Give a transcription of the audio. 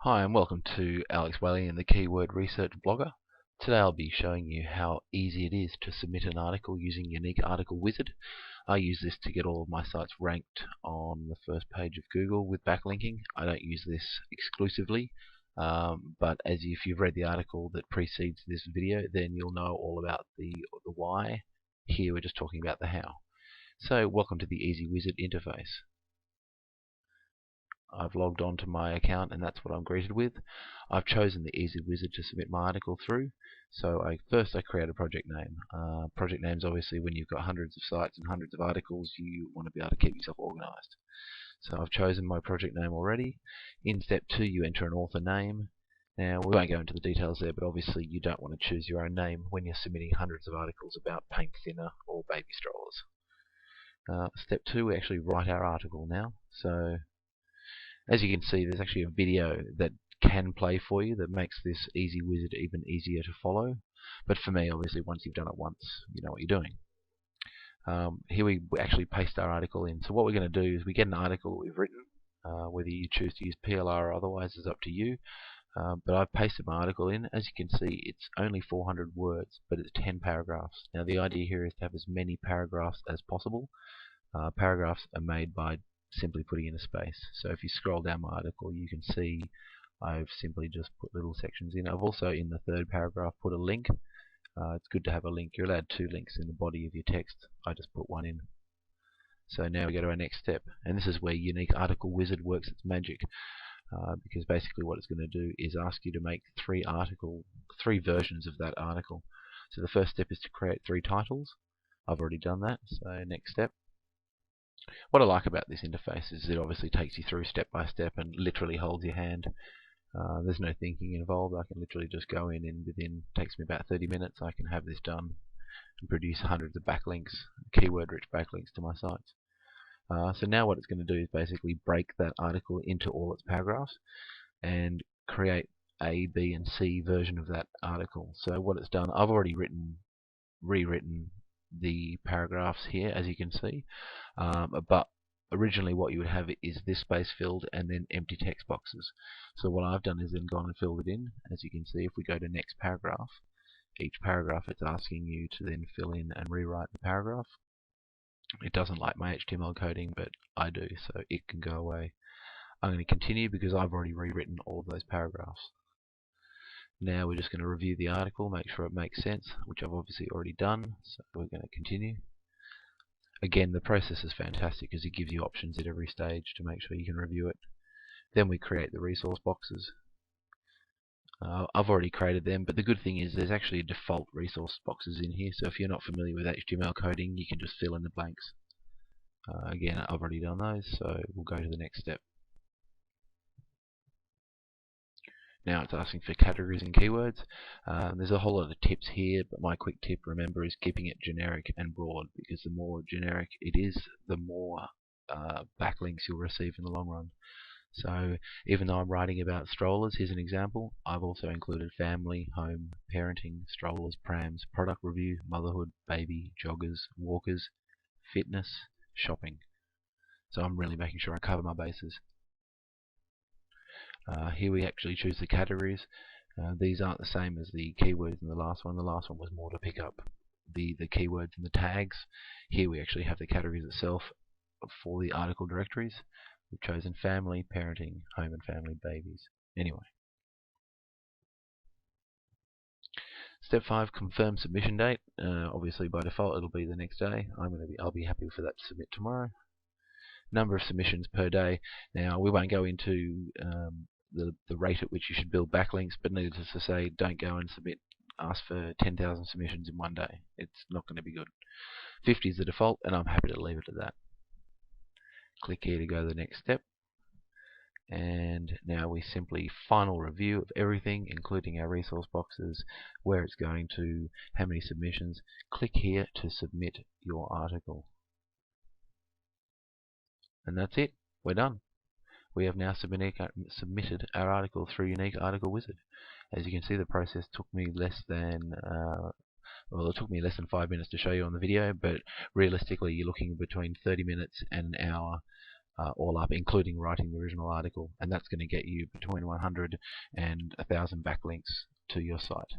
Hi and welcome to Alex Whaley and the Keyword Research Blogger. Today I'll be showing you how easy it is to submit an article using Unique Article Wizard. I use this to get all of my sites ranked on the first page of Google with backlinking. I don't use this exclusively, but if you've read the article that precedes this video, then you'll know all about the why. Here we're just talking about the how. So welcome to the Easy Wizard interface. I've logged on to my account and that's what I'm greeted with. I've chosen the Easy Wizard to submit my article through. So first I create a project name. Project names, obviously, when you've got hundreds of sites and hundreds of articles, you want to be able to keep yourself organized. So I've chosen my project name already. In step 2 you enter an author name. Now we won't go into the details there, but obviously you don't want to choose your own name when you're submitting hundreds of articles about paint thinner or baby strollers. Step 2, we actually write our article now. So as you can see, there's actually a video that can play for you that makes this Easy Wizard even easier to follow. But for me, obviously, once you've done it once, you know what you're doing. Here we actually paste our article in. So what we're going to do is we get an article that we've written. Whether you choose to use PLR or otherwise is up to you. But I've pasted my article in. As you can see, it's only 400 words, but it's 10 paragraphs. Now the idea here is to have as many paragraphs as possible. Paragraphs are made by simply putting in a space. So if you scroll down my article, you can see I've simply just put little sections in. I've also, in the third paragraph, put a link. It's good to have a link. You're allowed 2 links in the body of your text. I just put 1 in. So now we go to our next step, and this is where Unique Article Wizard works its magic. Because basically what it's going to do is ask you to make 3 versions of that article. So the first step is to create 3 titles. I've already done that. So next step. What I like about this interface is it obviously takes you through step by step and literally holds your hand. There's no thinking involved. I can literally just go in and takes me about 30 minutes, I can have this done and produce hundreds of backlinks, keyword-rich backlinks to my sites. So now what it's going to do is basically break that article into all its paragraphs and create A, B, and C version of that article. So what it's done, I've already rewritten the paragraphs here, as you can see, but originally what you would have is this space filled and then empty text boxes. So what I've done is then gone and filled it in. As you can see, if we go to next paragraph, each paragraph it's asking you to then fill in and rewrite the paragraph. It doesn't like my HTML coding, but I do, so it can go away. I'm going to continue because I've already rewritten all of those paragraphs. Now we're just going to review the article, make sure it makes sense, which I've obviously already done, so we're going to continue. Again, the process is fantastic because it gives you options at every stage to make sure you can review it. Then we create the resource boxes. I've already created them, but the good thing is there's actually default resource boxes in here, so if you're not familiar with HTML coding, you can just fill in the blanks. Again, I've already done those, so we'll go to the next step. Now it's asking for categories and keywords. There's a whole lot of tips here, but my quick tip, remember, is keeping it generic and broad, because the more generic it is, the more backlinks you'll receive in the long run. So even though I'm writing about strollers, here's an example. I've also included family, home, parenting, strollers, prams, product review, motherhood, baby, joggers, walkers, fitness, shopping. So I'm really making sure I cover my bases. Here we actually choose the categories. These aren't the same as the keywords in the last one. The last one was more to pick up the keywords and the tags. Here we actually have the categories itself for the article directories. We've chosen family, parenting, home and family, babies. Anyway. Step 5, confirm submission date. Obviously by default it'll be the next day. I'll be happy for that to submit tomorrow. Number of submissions per day. Now we won't go into the rate at which you should build backlinks, but needless to say, don't go and ask for 10,000 submissions in one day. It's not going to be good. 50 is the default, and I'm happy to leave it at that. Click here to go to the next step. And now we simply final review of everything, including our resource boxes, where it's going to, how many submissions. Click here to submit your article. And that's it. We're done. We have now submitted our article through Unique Article Wizard. As you can see, the process took me less than 5 minutes to show you on the video, but realistically you're looking between 30 minutes and an hour all up, including writing the original article, and that's going to get you between 100 and 1,000 backlinks to your site.